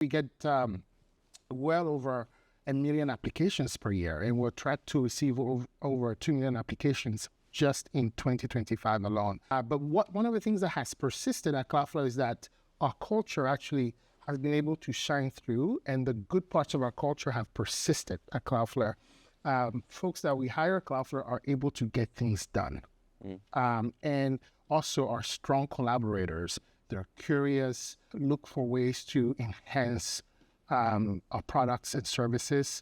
We get well over 1 million applications per year, and we're tracked to receive over 2 million applications just in 2025 alone. But one of the things that has persisted at Cloudflare is that our culture actually has been able to shine through, and the good parts of our culture have persisted at Cloudflare. Folks that we hire at Cloudflare are able to get things done, and also are strong collaborators. They're curious, look for ways to enhance our products and services.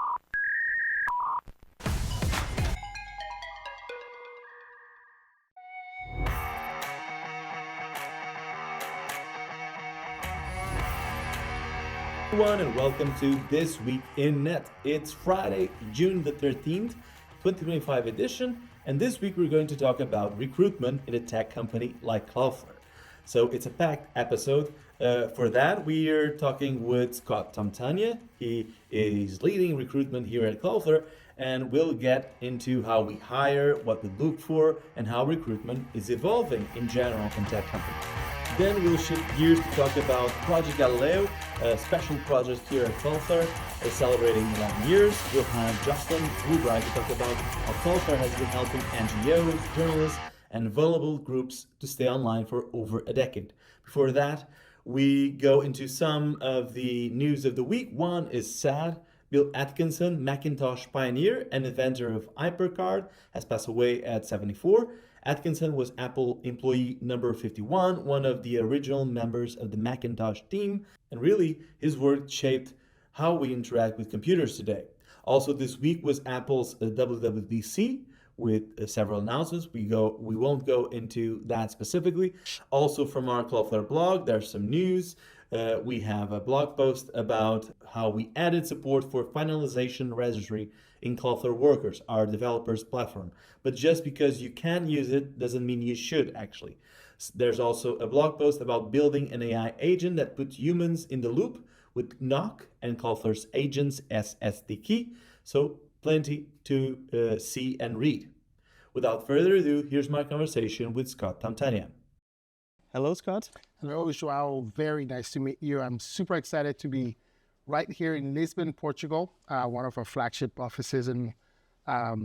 Everyone, and welcome to This Week in Net. It's Friday, June the 13th, 2025 edition, and this week we're going to talk about recruitment in a tech company like Cloudflare. So it's a packed episode. For that, we are talking with Scott Tomtania. He is leading recruitment here at Cloudflare, and we'll get into how we hire, what we look for, and how recruitment is evolving in general in tech companies. Then we'll shift gears to talk about Project Galileo, a special project here at Cloudflare, celebrating 11 years. We'll have Jocelyn Woolbright to talk about how Cloudflare has been helping NGOs, journalists, and vulnerable groups to stay online for over a decade. Before that, we go into some of the news of the week. One is sad. Bill Atkinson, Macintosh pioneer and inventor of HyperCard, has passed away at 74. Atkinson was Apple employee number 51, one of the original members of the Macintosh team, and really his work shaped how we interact with computers today. Also this week was Apple's WWDC with several announcements. We won't go into that specifically. Also from our Cloudflare blog, there's some news. We have a blog post about how we added support for finalization registry in Cloudflare Workers, our developers platform. But just because you can use it doesn't mean you should actually. There's also a blog post about building an AI agent that puts humans in the loop with Knock and Cloudflare's agents as SDK. So plenty to see and read. Without further ado, here's my conversation with Scott Tomtania. Hello, Scott. Hello, João. Very nice to meet you. I'm super excited to be right here in Lisbon, Portugal, one of our flagship offices and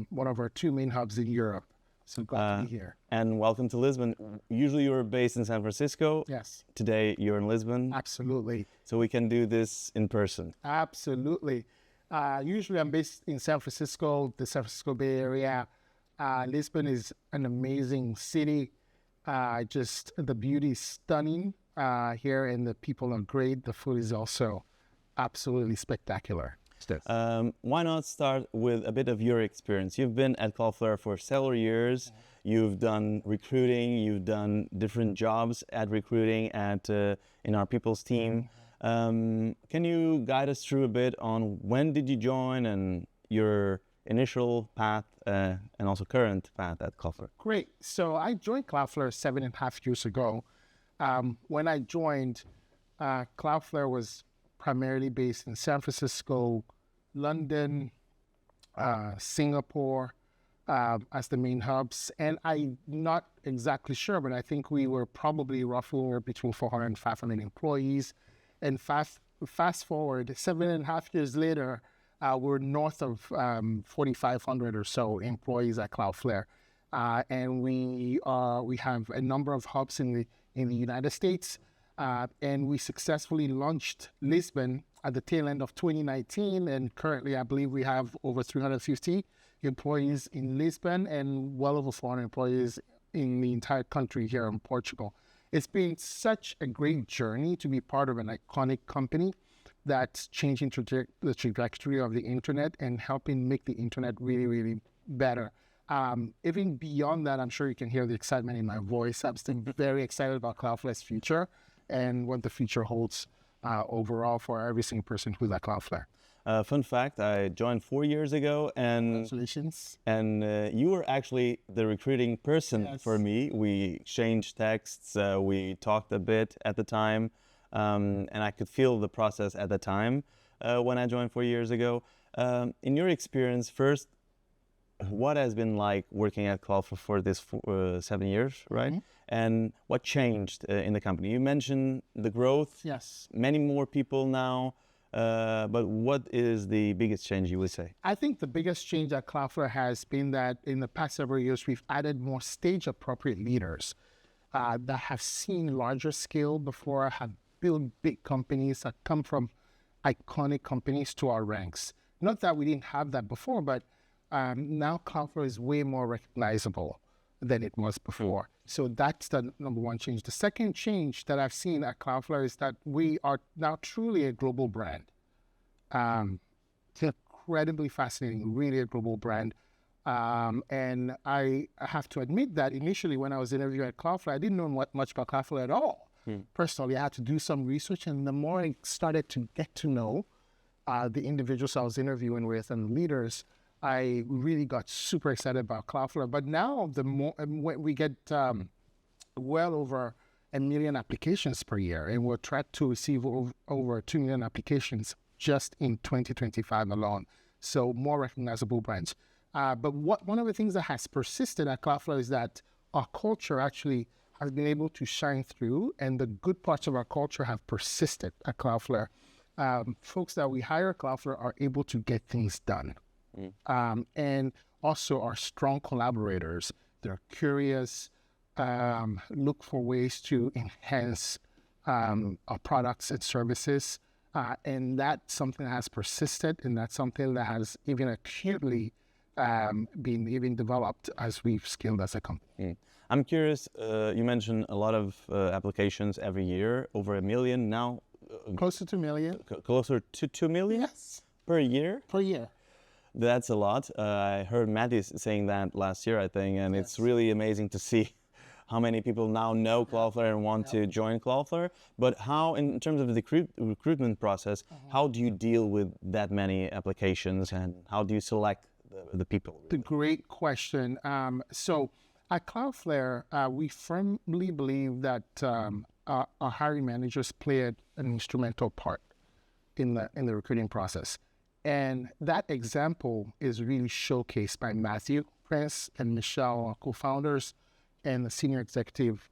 one of our two main hubs in Europe. So glad to be here. And welcome to Lisbon. Usually you're based in San Francisco. Yes. Today you're in Lisbon. Absolutely. So we can do this in person. Absolutely. Usually I'm based in San Francisco, the San Francisco Bay Area. Lisbon is an amazing city. Just the beauty is stunning here, and the people are great. The food is also absolutely spectacular. Why not start with a bit of your experience? You've been at Cloudflare for several years. You've done recruiting. You've done different jobs at recruiting in our people's team. Can you guide us through a bit on when did you join and your initial path and also current path at Cloudflare? Great. So I joined Cloudflare 7.5 years ago. When I joined, Cloudflare was primarily based in San Francisco, London, Singapore as the main hubs. And I'm not exactly sure, but I think we were probably roughly between 400 and 500 employees. And fast forward 7.5 years later, we're north of 4,500 or so employees at Cloudflare, and we have a number of hubs in the United States, and we successfully launched Lisbon at the tail end of 2019, and currently I believe we have over 350 employees in Lisbon and well over 400 employees in the entire country here in Portugal. It's been such a great journey to be part of an iconic company that's changing the trajectory of the internet and helping make the internet really, really better. Even beyond that, I'm sure you can hear the excitement in my voice. I'm still very excited about Cloudflare's future and what the future holds overall for every single person who's at Cloudflare. Fun fact, I joined 4 years ago, and congratulations. And you were actually the recruiting person for me. We exchanged texts, we talked a bit at the time. And I could feel the process at the time when I joined 4 years ago. In your experience, first, what has been like working at Cloudflare for this 7 years, right? And what changed in the company? You mentioned the growth. Yes. Many more people now. But what is the biggest change you would say? I think the biggest change at Cloudflare has been that in the past several years, we've added more stage-appropriate leaders that have seen larger scale before, have built big companies, that come from iconic companies to our ranks. Not that we didn't have that before, but now Cloudflare is way more recognizable than it was before. So that's the number one change. The second change that I've seen at Cloudflare is that we are now truly a global brand. It's incredibly fascinating, really a global brand. And I have to admit that initially when I was interviewing at Cloudflare, I didn't know much about Cloudflare at all. Personally, I had to do some research, and the more I started to get to know the individuals I was interviewing with and leaders, I really got super excited about Cloudflare. But now, the more when we get well over 1 million applications per year, and we're tracked to receive over 2 million applications just in 2025 alone. So more recognizable brands. But one of the things that has persisted at Cloudflare is that our culture actually has been able to shine through, and the good parts of our culture have persisted at Cloudflare. Folks that we hire at Cloudflare are able to get things done. And also are strong collaborators. They're curious, look for ways to enhance our products and services. And that's something that has persisted, and that's something that has even acutely been even developed as we've scaled as a company. I'm curious, you mentioned a lot of applications every year, over 1 million now. Close to 2 million. Closer to 2 million? Yes. Per year? Per year. That's a lot. I heard Matty saying that last year, I think, and it's really amazing to see how many people now know Cloudflare and want to join Cloudflare. But how, in terms of the recruitment process, how do you deal with that many applications, and how do you select the people? The great question. So at Cloudflare, we firmly believe that our hiring managers play an instrumental part in the recruiting process. And that example is really showcased by Matthew Prince and Michelle, our co-founders, and the senior executive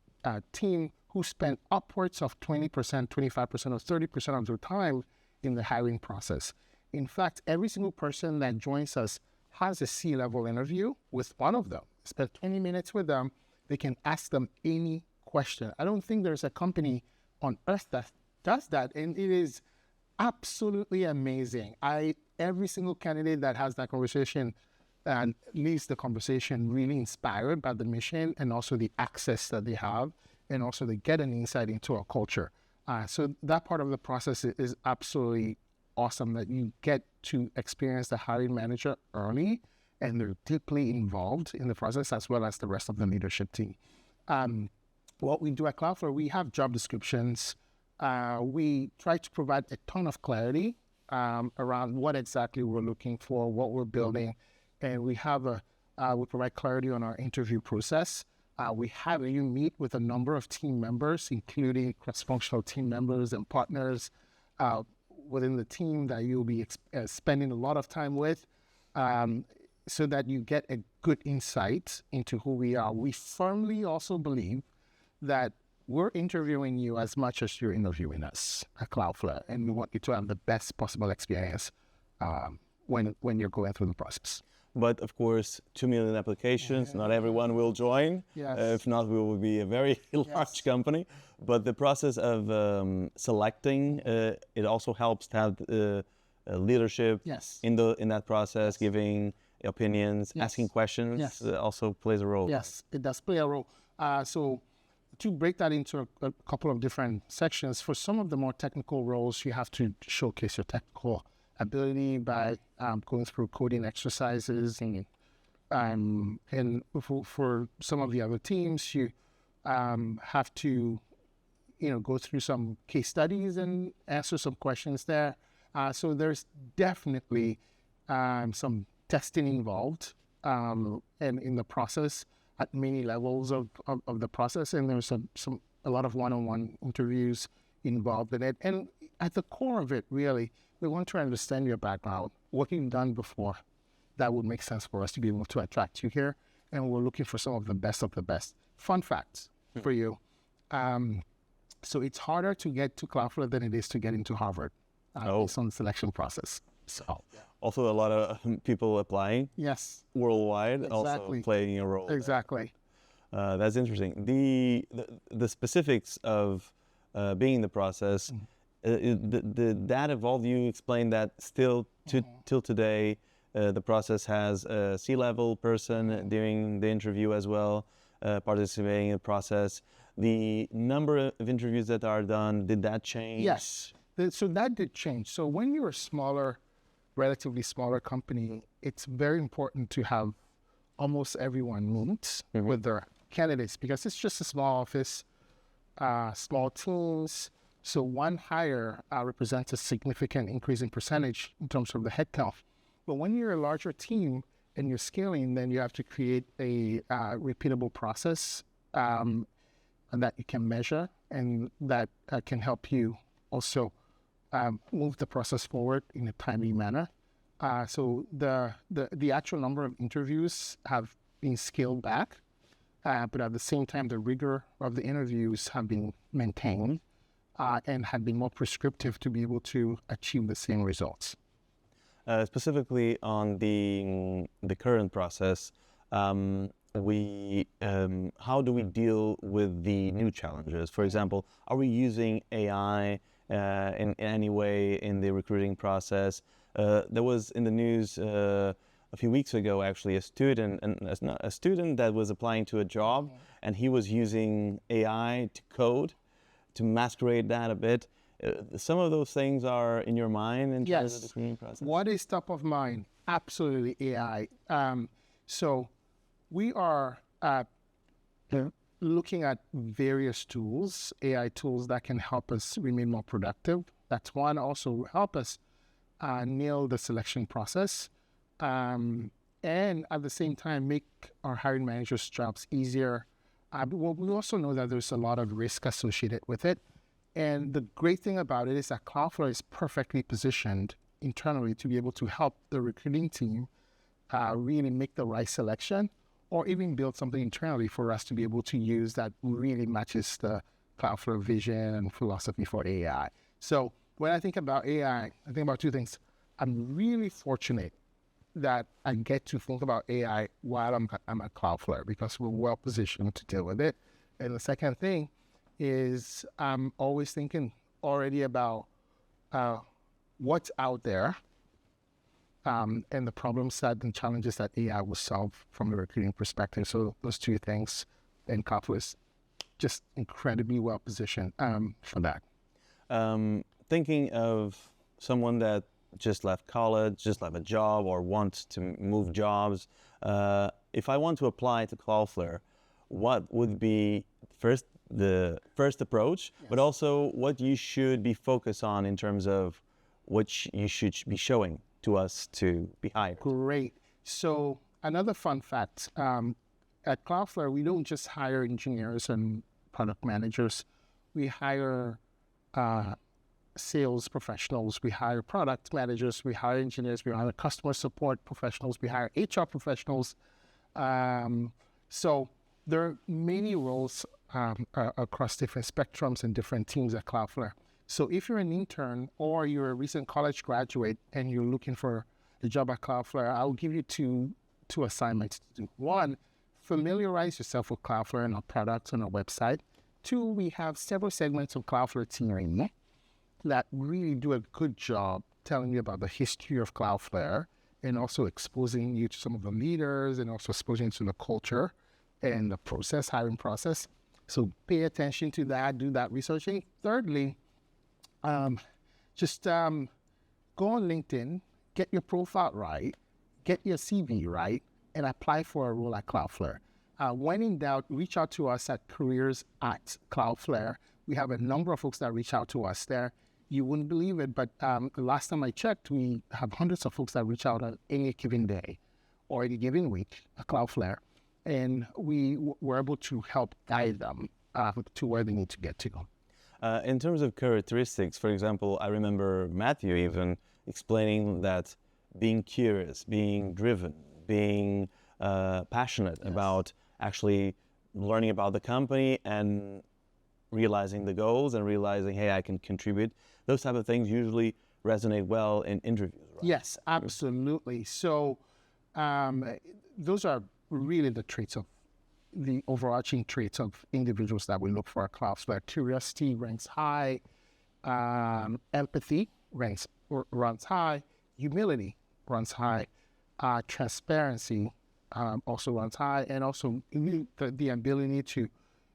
team, who spent upwards of 20%, 25%, or 30% of their time in the hiring process. In fact, every single person that joins us has a C-level interview with one of them. Spend 20 minutes with them. They can ask them any question. I don't think there's a company on earth that does that, and it is absolutely amazing. Every single candidate that has that conversation leaves the conversation really inspired by the mission, and also the access that they have, and also they get an insight into our culture. So that part of the process is absolutely awesome, that you get to experience the hiring manager early, and they're deeply involved in the process, as well as the rest of the leadership team. What we do at Cloudflare, we have job descriptions. We try to provide a ton of clarity around what exactly we're looking for, what we're building, and we provide clarity on our interview process. We have you meet with a number of team members, including cross-functional team members and partners within the team that you'll be spending a lot of time with, so that you get a good insight into who we are. We firmly also believe that we're interviewing you as much as you're interviewing us at Cloudflare, and we want you to have the best possible experience when you're going through the process. But of course, 2 million applications, not everyone will join. Yes. If not, we will be a very large company. But the process of selecting, it also helps to have leadership in that process, giving opinions, asking questions, also plays a role. Yes, it does play a role. So to break that into a couple of different sections, for some of the more technical roles, you have to showcase your technical ability by going through coding exercises, and for some of the other teams, you have to go through some case studies and answer some questions there. So there's definitely some testing involved and in the process at many levels of the process, and there's a lot of one-on-one interviews involved in it. And at the core of it, really, we want to understand your background, what you've done before, that would make sense for us to be able to attract you here. And we're looking for some of the best of the best. Fun facts for you. So it's harder to get to Cloudflare than it is to get into Harvard. Based on the selection process. So Also, a lot of people applying. Yes. Worldwide, Exactly. also playing a role. Exactly. That's interesting. The specifics of being in the process, that evolved. You explained that still till today, the process has a C-level person doing the interview as well, participating in the process. The number of interviews that are done, did that change? Yes. So that did change. So when you're a smaller, relatively smaller company, it's very important to have almost everyone meet with their candidates because it's just a small office, small teams. So one hire represents a significant increase in percentage in terms of the headcount. But when you're a larger team and you're scaling, then you have to create a repeatable process and that you can measure and that can help you also move the process forward in a timely manner. So the actual number of interviews have been scaled back, but at the same time, the rigor of the interviews have been maintained and have been more prescriptive to be able to achieve the same results. Specifically on the current process, how do we deal with the new challenges? For example, are we using AI in any way in the recruiting process? There was in the news a few weeks ago, actually, a student that was applying to a job, and he was using AI to code, to masquerade that a bit. Some of those things are in your mind in terms of the recruiting process? What is top of mind? Absolutely AI. So we are looking at various tools, AI tools that can help us remain more productive. That's one. Also help us nail the selection process. And at the same time, make our hiring managers' jobs easier. We also know that there's a lot of risk associated with it. And the great thing about it is that Cloudflare is perfectly positioned internally to be able to help the recruiting team really make the right selection, or even build something internally for us to be able to use that really matches the Cloudflare vision and philosophy for AI. So when I think about AI, I think about two things. I'm really fortunate that I get to think about AI while I'm at Cloudflare because we're well positioned to deal with it. And the second thing is I'm always thinking already about what's out there and the problem set and challenges that AI will solve from a recruiting perspective. So those two things, and Cloudflare is just incredibly well positioned for that. Thinking of someone that just left college, just left a job, or wants to move jobs, if I want to apply to Cloudflare, what would be the first approach, but also what you should be focused on in terms of what you should be showing to us to be hired? Great. So another fun fact, at Cloudflare, we don't just hire engineers and product managers. We hire sales professionals, we hire product managers, we hire engineers, we hire customer support professionals, we hire HR professionals. So there are many roles across different spectrums and different teams at Cloudflare. So if you're an intern or you're a recent college graduate and you're looking for a job at Cloudflare, I'll give you two assignments to do. One, familiarize yourself with Cloudflare and our products on our website. Two, we have several segments of Cloudflare team that really do a good job telling you about the history of Cloudflare and also exposing you to some of the leaders and also exposing you to the culture and the process, hiring process. So pay attention to that, do that researching. Thirdly, just go on LinkedIn, get your profile right, get your CV right, and apply for a role at Cloudflare. When in doubt, reach out to us at careers@Cloudflare. We have a number of folks that reach out to us there. You wouldn't believe it, but the last time I checked, we have hundreds of folks that reach out on any given day or any given week at Cloudflare. And we were able to help guide them to where they need to get to. In terms of characteristics, for example, I remember Matthew even explaining that being curious, being driven, being passionate about actually learning about the company and realizing the goals and realizing, hey, I can contribute. Those type of things usually resonate well in interviews, right? Yes, absolutely. So those are really the overarching traits of individuals that we look for at Cloudflare. Curiosity ranks high, empathy runs high, humility runs high, transparency also runs high, and also the ability to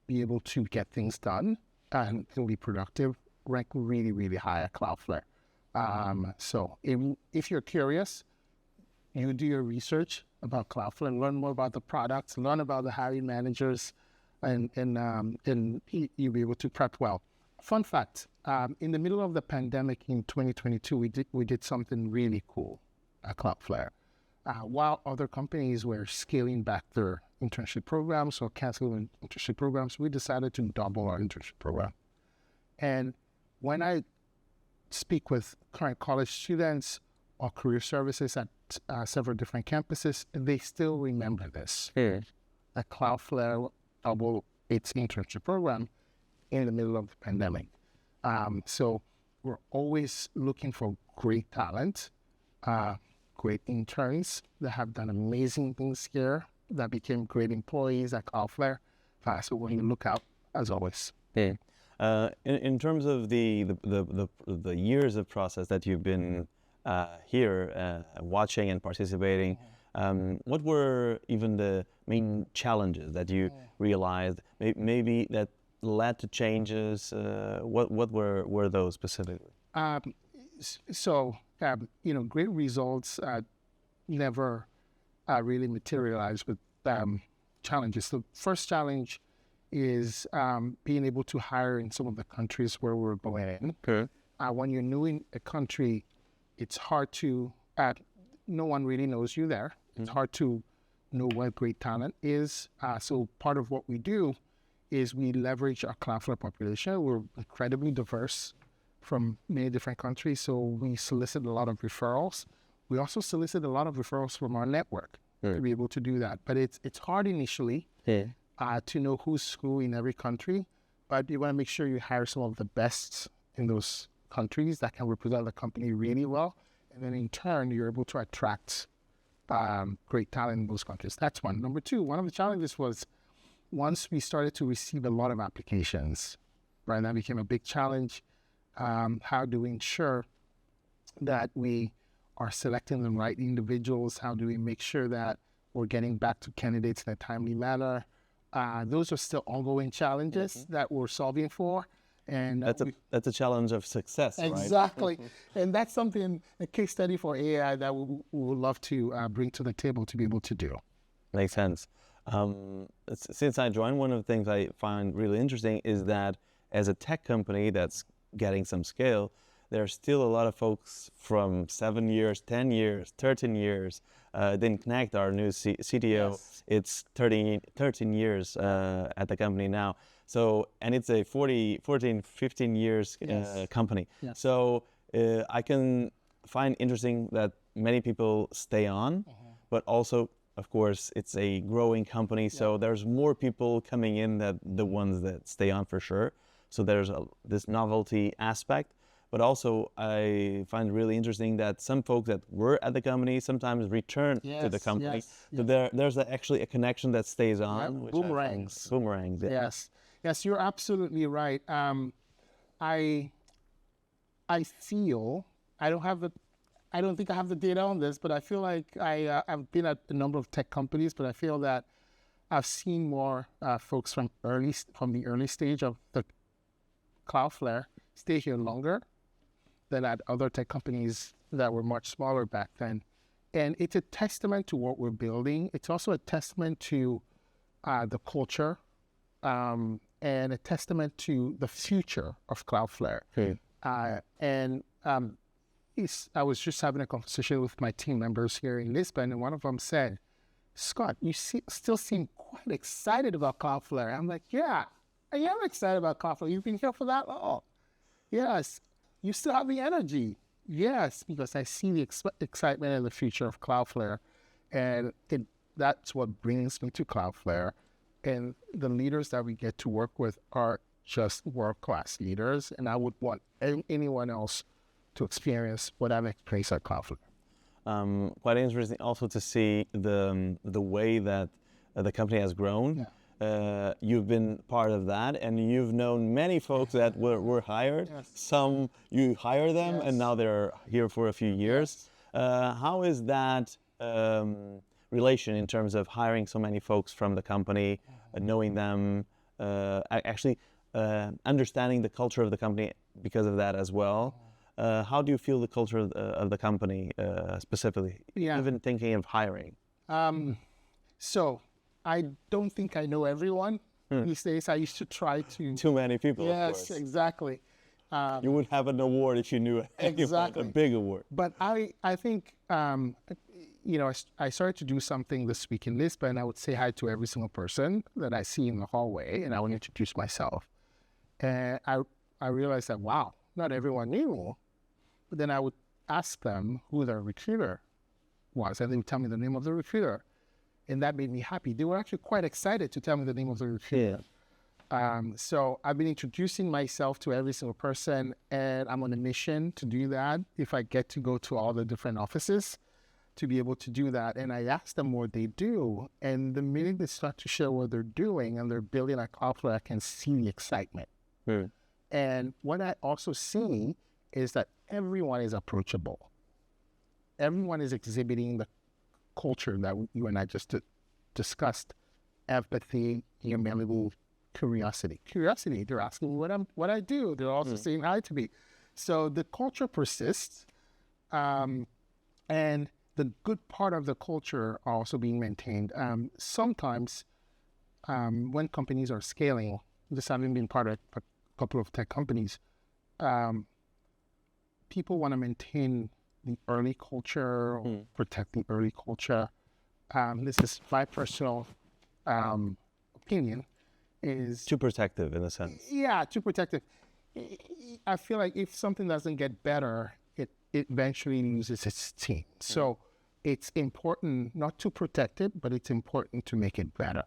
be able to get things done and be productive rank really, really high at Cloudflare. So if you're curious, you do your research about Cloudflare and learn more about the products, learn about the hiring managers, and you'll be able to prep well. Fun fact, in the middle of the pandemic in 2022, we did something really cool at Cloudflare. While other companies were scaling back their internship programs or canceling internship programs, we decided to double our internship program. And when I speak with current college students or career services at several different campuses, they still remember this. That Cloudflare doubled its internship program in the middle of the pandemic. So we're always looking for great talent, great interns that have done amazing things here, that became great employees at Cloudflare. So we're on the lookout, as always. In terms of the years of process that you've been here watching and participating, what were even the main challenges that you realized maybe that led to changes? What were those specifically? Great results never really materialize with challenges. The first challenge is being able to hire in some of the countries where we're going in. Okay. When you're new in a country, it's hard to, no one really knows you there. It's hard to know what great talent is. So part of what we do is we leverage our Cloudflare population. We're incredibly diverse from many different countries, so we solicit a lot of referrals. We also solicit a lot of referrals from our network to be able to do that. But it's hard initially to know who's who in every country, but you want to make sure you hire some of the best in those countries that can represent the company really well. And then in turn, you're able to attract great talent in those countries. That's one. Number two, one of the challenges was once we started to receive a lot of applications, right? That became a big challenge. How do we ensure that we are selecting the right individuals? How do we make sure that we're getting back to candidates in a timely manner? Those are still ongoing challenges that we're solving for. And that's a challenge of success, right? Exactly. And that's something, a case study for AI that we would love to bring to the table to be able to do. Makes sense. Since I joined, one of the things I find really interesting is that as a tech company that's getting some scale, there's still a lot of folks from 7 years, 10 years, 13 years. Didn't connect our new CTO. Yes. It's 13 years at the company now. So, and it's a 14, 15 years company. Yes. So I can find interesting that many people stay on, but also, of course, it's a growing company. So there's more people coming in than the ones that stay on for sure. So there's this novelty aspect. But also, I find really interesting that some folks that were at the company sometimes return to the company. So there's actually a connection that stays on. Which Boomerangs. Boomerangs. Yeah. Yes, you're absolutely right. I feel, I don't think I have the data on this, but I feel like I've been at a number of tech companies, but I feel that I've seen more folks from the early stage of the Cloudflare stay here longer than at other tech companies that were much smaller back then. And it's a testament to what we're building. It's also a testament to the culture and a testament to the future of Cloudflare. I was just having a conversation with my team members here in Lisbon, and one of them said, "Scott, you still seem quite excited about Cloudflare." I'm like, "Yeah, I am excited about Cloudflare. You've been here for that long." "Yes, you still have the energy." Yes, because I see the excitement and the future of Cloudflare, and that's what brings me to Cloudflare. And the leaders that we get to work with are just world-class leaders, and I would want anyone else to experience what I've experienced at Cloudflare. Quite interesting also to see the way that the company has grown. Yeah. You've been part of that, and you've known many folks that were hired. Yes. Some you hire them, and Yes. now they're here for a few years. How is that relation in terms of hiring so many folks from the company, knowing them, actually understanding the culture of the company because of that as well? How do you feel the culture of the company specifically, Yeah. even thinking of hiring? So I don't think I know everyone these days. I used to try to. Too many people, of Yes, course. exactly. You would have an award if you knew anyone, Exactly. a big award. But I think, I started to do something this week in Lisbon. I would say hi to every single person that I see in the hallway, and I would introduce myself. And I realized that, wow, not everyone knew me. But then I would ask them who their recruiter was, and they would tell me the name of the recruiter. And that made me happy. They were actually quite excited to tell me the name of the recruiter. So I've been introducing myself to every single person, and I'm on a mission to do that. If I get to go to all the different offices, to be able to do that. And I ask them what they do. And the minute they start to share what they're doing and they're building a Cloudflare, I can see the excitement. And what I also see is that everyone is approachable. Everyone is exhibiting the culture that you and I just discussed: empathy, humility, curiosity. Curiosity, they're asking me what I do. They're also saying hi to me. So the culture persists, and the good part of the culture are also being maintained. Sometimes when companies are scaling, just having been part of a couple of tech companies, people want to maintain the early culture, or protect the early culture. This is my personal opinion. Is Too protective in a sense. Yeah, too protective. I feel like if something doesn't get better, it eventually loses its steam. So it's important not to protect it, but it's important to make it better,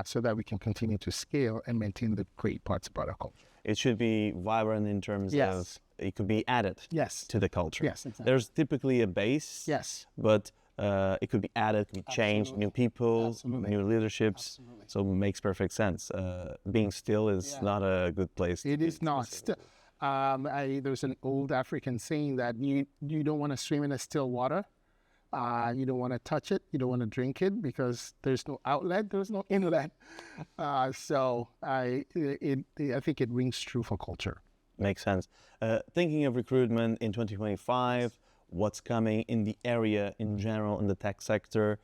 so that we can continue to scale and maintain the great parts about our culture. It should be vibrant in terms of it could be added to the culture. Yes, exactly. There's typically a base, but it could be added, could be changed, new people, new leaderships. So it makes perfect sense. Being still is not a good place. It is not. There's an old African saying that you don't want to swim in a still water. You don't want to touch it. You don't want to drink it because there's no outlet. There's no inlet. So I think it rings true for culture. Makes sense. Thinking of recruitment in 2025, what's coming in the area in general in the tech sector?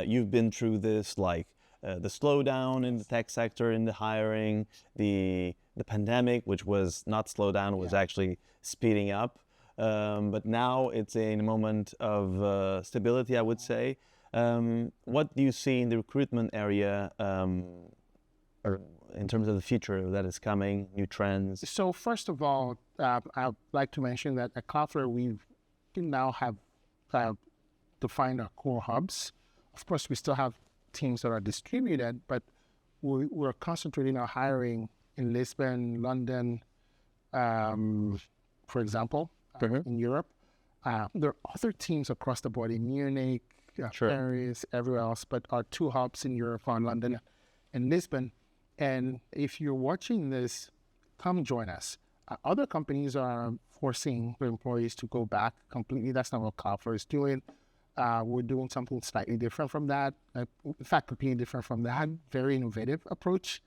You've been through this, like the slowdown in the tech sector, in the hiring, the pandemic, which was not slowdown, was actually speeding up. But now it's in a moment of stability, I would say. What do you see in the recruitment area or in terms of the future that is coming, new trends? So first of all, I'd like to mention that at Cloudflare, we now have defined our core hubs. Of course, we still have teams that are distributed, but we're concentrating our hiring in Lisbon, London, for example, in Europe. There are other teams across the board in Munich, Paris, everywhere else, but our two hubs in Europe are London and Lisbon. And if you're watching this, come join us. Other companies are forcing their employees to go back completely. That's not what Cloudflare is doing. We're doing something slightly different from that. In fact, completely different from that. Very innovative approach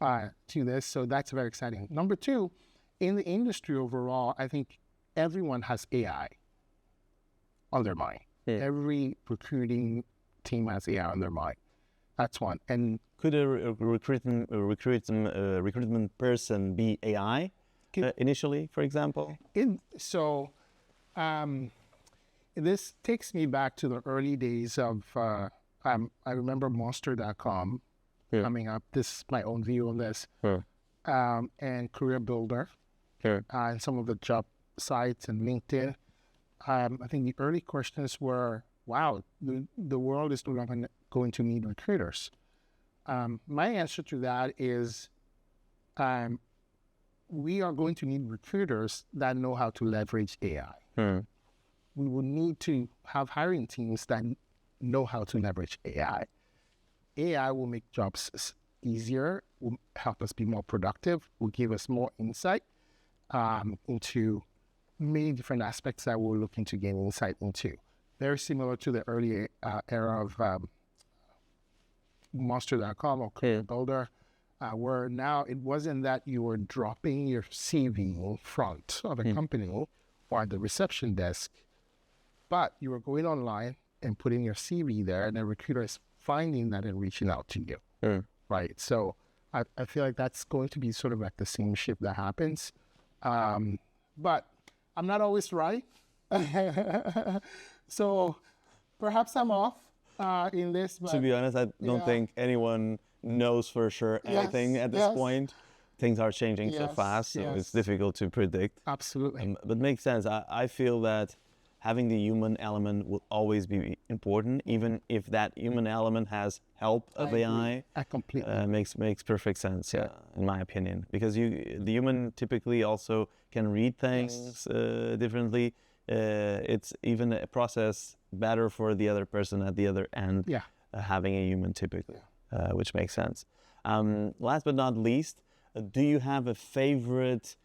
to this. So that's very exciting. Number two, in the industry overall, I think everyone has AI on their mind. Every recruiting team has AI on their mind. That's one. And could a recruitment person be AI initially, for example? This takes me back to the early days of, I remember Monster.com coming up. This is my own view on this. And Career Builder and some of the job sites and LinkedIn. I think the early questions were, wow, the world is no longer going to need recruiters. My answer to that is we are going to need recruiters that know how to leverage AI. We will need to have hiring teams that know how to leverage AI. AI will make jobs easier, will help us be more productive, will give us more insight into many different aspects that we're looking to gain insight into. Very similar to the early era of Monster.com or Career Builder, where now it wasn't that you were dropping your CV in front of a company or at the reception desk, but you were going online and putting your CV there, and the recruiter is finding that and reaching out to you. Right. So I feel like that's going to be sort of like the same shift that happens. But I'm not always right. So perhaps I'm off in this. But To be honest, I don't think anyone knows for sure anything at this point. Things are changing so fast, so it's difficult to predict. Absolutely. But makes sense. I feel that having the human element will always be important, even if that human element has help of AI. I completely makes perfect sense, in my opinion, because the human typically also can read things differently. It's even a process better for the other person at the other end, having a human typically, which makes sense. Last but not least, do you have a favorite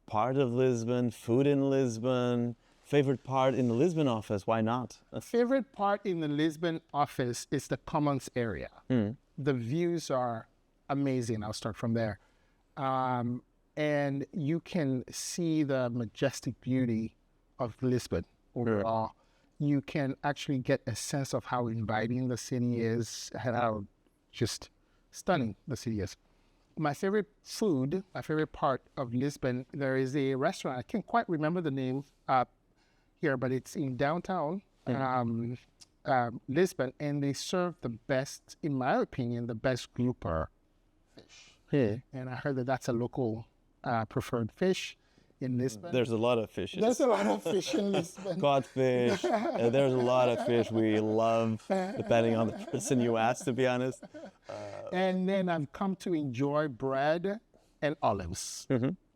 part of Lisbon, food in Lisbon? Favorite part in the Lisbon office? Why not? Favorite part in the Lisbon office is the commons area. The views are amazing. I'll start from there. And you can see the majestic beauty of Lisbon overall. You can actually get a sense of how inviting the city is and how just stunning the city is. My favorite food, my favorite part of Lisbon, there is a restaurant. I can't quite remember the name here, but it's in downtown Lisbon, and they serve the best, in my opinion, the best grouper fish. And I heard that that's a local preferred fish in Lisbon. There's a lot of fishes. There's a lot of fish in Lisbon. Codfish. There's a lot of fish we love, depending on the person you ask, to be honest. And then I've come to enjoy bread and olives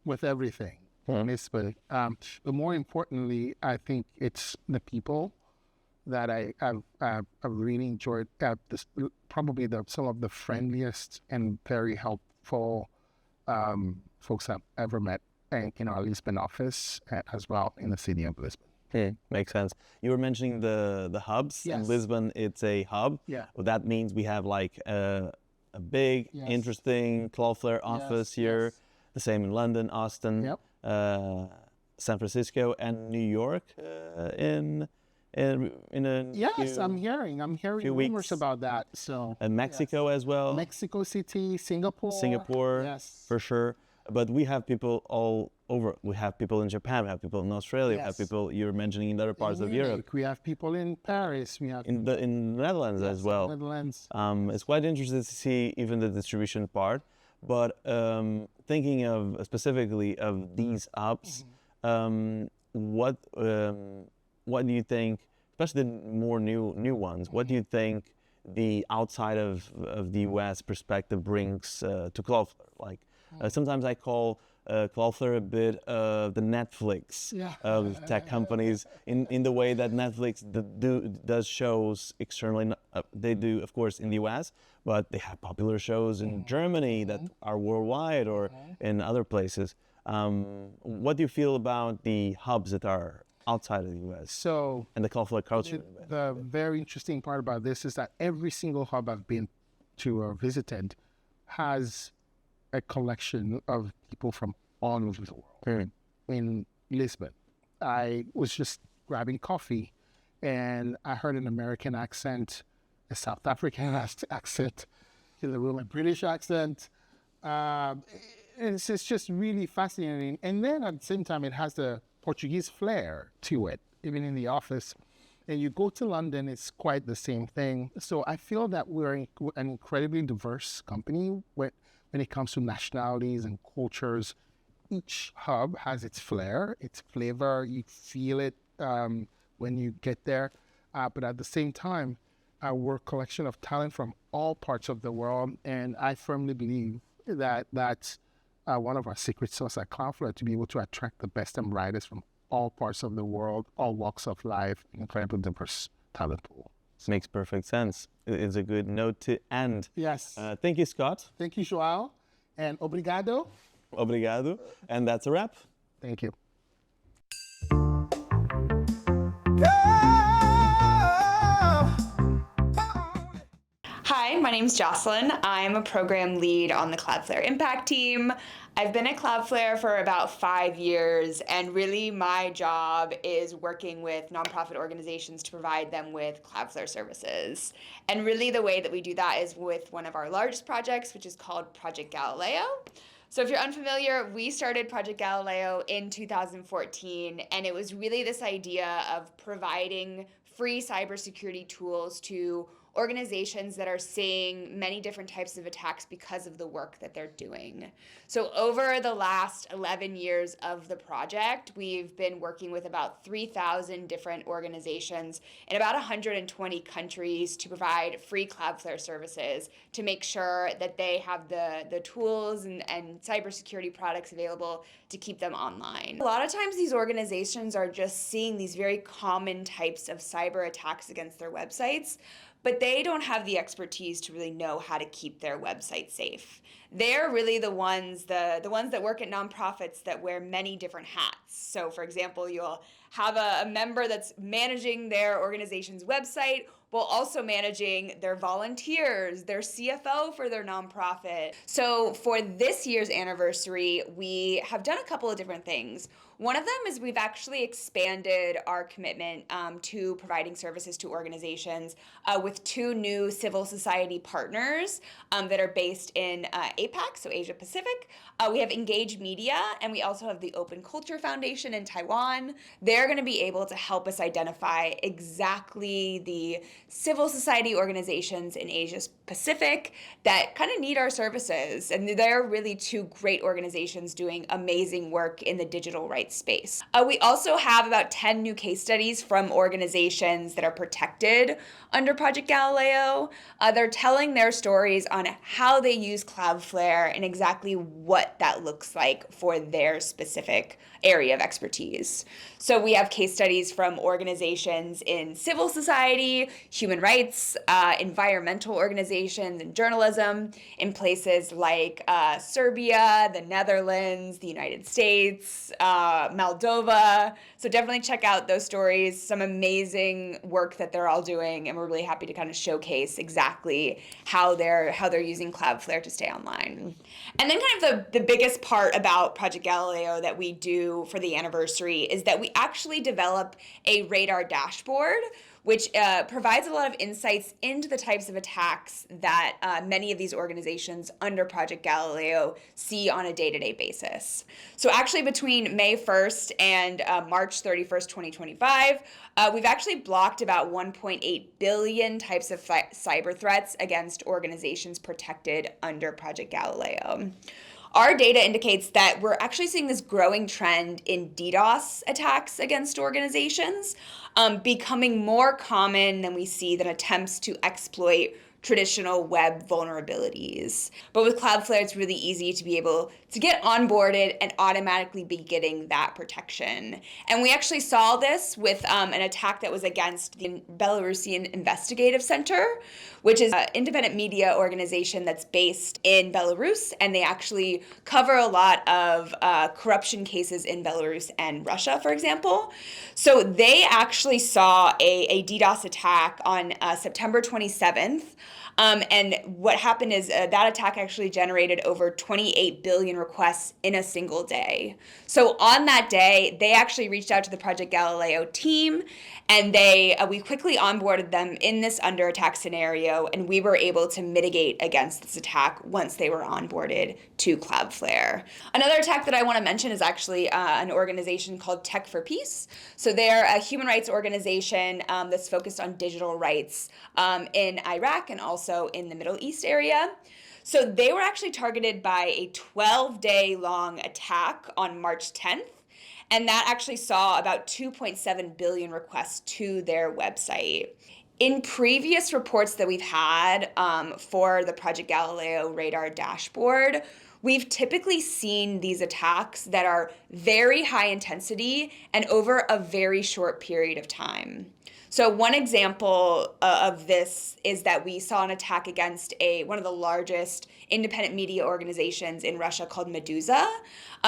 with everything. Lisbon. But more importantly, I think it's the people that I've really enjoyed. Probably some of the friendliest and very helpful folks I've ever met in our Lisbon office as well in the city of Lisbon. Makes sense. You were mentioning the hubs. Yes. In Lisbon, it's a hub. Yeah. Well, that means we have like a big, interesting Cloudflare office here. The same in London, Austin, San Francisco, and New York. In a I'm hearing rumors weeks. about that. So and Mexico as well. Mexico City, Singapore, for sure. But we have people all over. We have people in Japan. We have people in Australia. We have people you're mentioning in other parts of Europe. We have people in Paris. We have in the Netherlands as well. Netherlands. It's quite interesting to see even the distribution part. But thinking of specifically of these hubs, what do you think, especially the more new ones? What do you think the outside of the US perspective brings to Cloudflare? Like sometimes I call Cloudflare a bit of the Netflix of tech companies in the way that Netflix does shows externally. They do, of course, in the US, but they have popular shows in Germany that are worldwide or in other places. What do you feel about the hubs that are outside of the US and the Cloudflare culture? The very interesting part about this is that every single hub I've been to or visited has a collection of people from all over the world. In Lisbon, I was just grabbing coffee and I heard an American accent, a South African accent in the room, a British accent. It's just really fascinating. And then at the same time, it has the Portuguese flair to it, even in the office. And you go to London, it's quite the same thing. So I feel that we're an incredibly diverse company when it comes to nationalities and cultures. Each hub has its flair, its flavor. You feel it when you get there. But at the same time, we're a collection of talent from all parts of the world. And I firmly believe that that's one of our secret sauce at Cloudflare, to be able to attract the best and brightest from all parts of the world, all walks of life, incredible diverse talent pool. Makes perfect sense. It's a good note to end. Yes. Thank you, Scott. Thank you, João. And obrigado. Obrigado. And that's a wrap. Thank you. Hi, my name's Jocelyn. I'm a program lead on the Cloudflare Impact team. I've been at Cloudflare for about 5 years, and really my job is working with nonprofit organizations to provide them with Cloudflare services. And really the way that we do that is with one of our largest projects, which is called Project Galileo. So if you're unfamiliar, we started Project Galileo in 2014, and it was really this idea of providing free cybersecurity tools to organizations that are seeing many different types of attacks because of the work that they're doing. So over the last 11 years of the project, we've been working with about 3,000 different organizations in about 120 countries to provide free Cloudflare services to make sure that they have the tools and cybersecurity products available to keep them online. A lot of times these organizations are just seeing these very common types of cyber attacks against their websites, but they don't have the expertise to really know how to keep their website safe. They're really the ones that work at nonprofits that wear many different hats. So for example, you'll have a member that's managing their organization's website while also managing their volunteers, their CFO for their nonprofit. So for this year's anniversary, we have done a couple of different things. One of them is we've actually expanded our commitment to providing services to organizations with 2 new civil society partners that are based in APAC, so Asia Pacific. We have Engage Media, and we also have the Open Culture Foundation in Taiwan. They're going to be able to help us identify exactly the civil society organizations in Asia Pacific that kind of need our services. And they're really 2 great organizations doing amazing work in the digital rights space. We also have about 10 new case studies from organizations that are protected under Project Galileo. They're telling their stories on how they use Cloudflare and exactly what that looks like for their specific area of expertise. So we have case studies from organizations in civil society, human rights, environmental organizations, and journalism in places like Serbia, the Netherlands, the United States, Moldova. So definitely check out those stories, some amazing work that they're all doing, and we're really happy to kind of showcase exactly how they're using Cloudflare to stay online. And then kind of the biggest part about Project Galileo that we do for the anniversary is that we actually develop a radar dashboard, which provides a lot of insights into the types of attacks that many of these organizations under Project Galileo see on a day-to-day basis. So actually between May 1st and March 31st, 2025, we've actually blocked about 1.8 billion types of cyber threats against organizations protected under Project Galileo. Our data indicates that we're actually seeing this growing trend in DDoS attacks against organizations, becoming more common than we see than attempts to exploit traditional web vulnerabilities. But with Cloudflare, it's really easy to be able to get onboarded and automatically be getting that protection. And we actually saw this with an attack that was against the Belarusian Investigative Center, which is an independent media organization that's based in Belarus, and they actually cover a lot of corruption cases in Belarus and Russia, for example. So they actually saw a DDoS attack on September 27th. And what happened is that attack actually generated over 28 billion requests in a single day. So on that day, they actually reached out to the Project Galileo team, and we quickly onboarded them in this under attack scenario, and we were able to mitigate against this attack once they were onboarded to Cloudflare. Another attack that I want to mention is actually an organization called Tech for Peace. So they're a human rights organization that's focused on digital rights in Iraq and also in the Middle East area. So they were actually targeted by a 12-day long attack on March 10th. and that actually saw about 2.7 billion requests to their website. In previous reports that we've had for the Project Galileo radar dashboard, we've typically seen these attacks that are very high intensity and over a very short period of time. So one example of this is that we saw an attack against one of the largest independent media organizations in Russia called Meduza.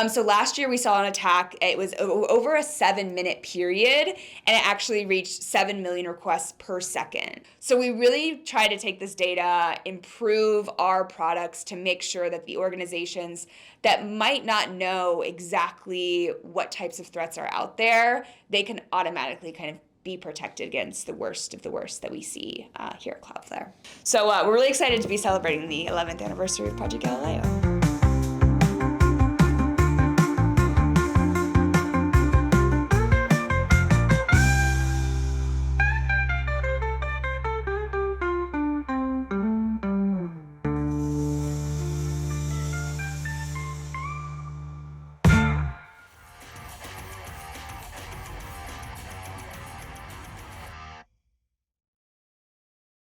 So last year we saw an attack. It was over a 7-minute period, and it actually reached 7 million requests per second. So we really try to take this data, improve our products to make sure that the organizations that might not know exactly what types of threats are out there, they can automatically kind of be protected against the worst of the worst that we see here at Cloudflare. So we're really excited to be celebrating the 11th anniversary of Project Galileo.